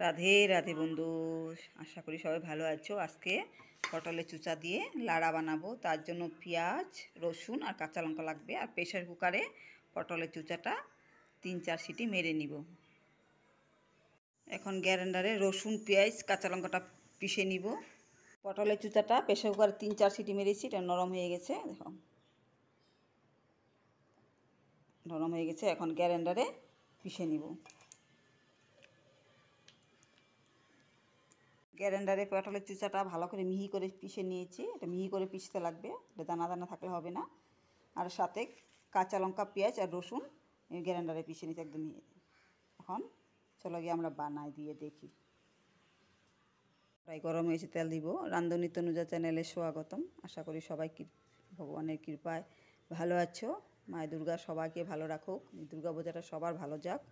রাধে রাধে বন্ধু, আশা করি সবাই ভালো আছো। আজকে পটলের চুচা দিয়ে লাড়া বানাবো। তার জন্য পেঁয়াজ, রসুন আর কাঁচা লঙ্কা লাগবে। আর প্রেসার কুকারে পটলের চুচাটা 3-4 সিটি মেরে নিব। এখন গ্রাইন্ডারে রসুন, পেঁয়াজ, কাঁচা লঙ্কাটা পিষে নিব। পটলের চুচাটা প্রেসার কুকারে 3-4 সিটি মেরেছি, এটা নরম হয়ে গেছে। দেখো নরম হয়ে গেছে। এখন গ্রাইন্ডারে পিষে নিব। গ্রাইন্ডারে পটলের চুচাটা ভালো করে মিহি করে পিষে নিয়েছি। এটা মিহি করে পিষতে লাগবে, এটা দানা দানা থাকলে হবে না। আর সাথে কাঁচা লঙ্কা, পেঁয়াজ আর রসুন গ্রাইন্ডারে পিষে নিতে একদম মিহি। এখন চলো গিয়ে আমরা বানাই দিয়ে দেখি। প্রায় গরম হয়েছে, তেল দিব। রান্ধনী তনুজা চ্যানেলে স্বাগতম। আশা করি সবাই ভগবানের কৃপায় ভালো আছো। মায়ের দুর্গা সবাইকে ভালো রাখুক, দুর্গা পূজাটা সবার ভালো যাক।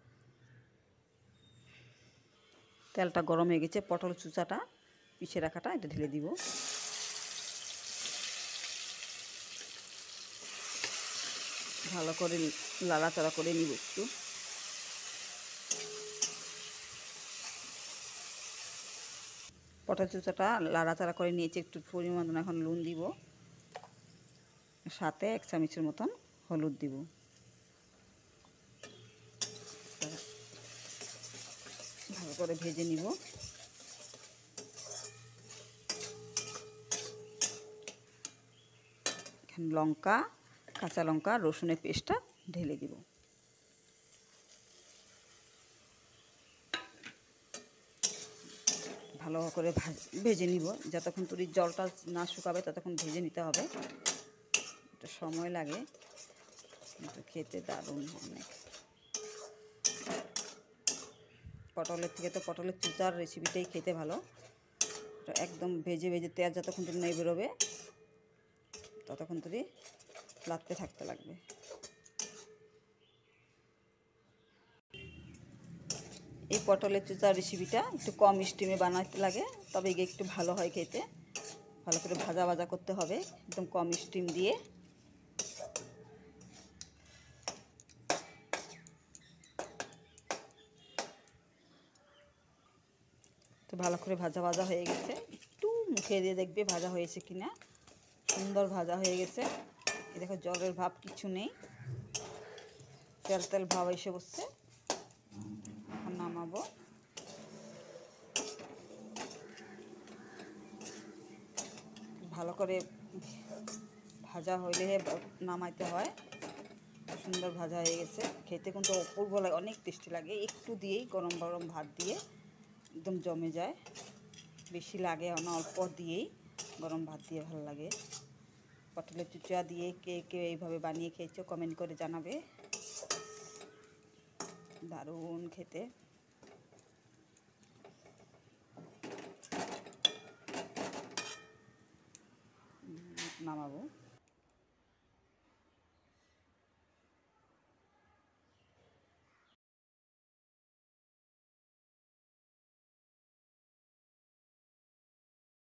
তেলটা গরম হয়ে গেছে, পটল চুচাটা পিষে রাখাটা এটা ঢেলে দিব। ভালো করে লাড়াচাড়া করে নিব একটু। পটল চুচাটা লাড়াচাড়া করে নিয়েছি, একটু পরিমাণ এখন নুন দিব, সাথে 1 চামচের মতন হলুদ দিব। ভালো করে ভেজে নিব। এখানে লঙ্কা, কাঁচা লঙ্কা, রসুনের পেস্টটা ঢেলে দিব। ভালো করে ভেজে নিব। যতক্ষণ তুরি জলটা না শুকাবে ততক্ষণ ভেজে নিতে হবে। এটা সময় লাগে, কিন্তু খেতে দারুণ অনেক। পটলের থেকে তো পটলের চুচার রেসিপিটাই খেতে ভালো। এটা একদম ভেজে ভেজে তেল যতক্ষণ তুরি নেই বেরোবে ততক্ষণ তুরি লাগতে থাকতে লাগবে। এই পটলের চুচার রেসিপিটা একটু কম স্টিমে বানাতে লাগে, তবে একটু ভালো হয় খেতে। ভালো করে ভাজা ভাজা করতে হবে, একদম কম স্টিম দিয়ে। তো ভালো করে ভাজা ভাজা হয়ে গেছে। একটু মুখে দিয়ে দেখবে ভাজা হয়েছে কিনা। সুন্দর ভাজা হয়ে গেছে। এই দেখো জলের ভাব কিছু নেই, তেল তেল ভাব এসে বসছে। এখন নামাবো। ভালো করে ভাজা হইলে নামাইতে হয়। সুন্দর ভাজা হয়ে গেছে, খেতে কিন্তু অপূর্ব লাগে, অনেক টেস্টি লাগে। একটু দিয়েই গরম গরম ভাত দিয়ে একদম জমে যায়। বেশি লাগে না, অল্প দিয়েই গরম ভাত দিয়ে ভালো লাগে। পটলের চুচা দিয়ে কে কে এইভাবে বানিয়ে খেয়েছো কমেন্ট করে জানাবে। দারুণ খেতে। নামাবো।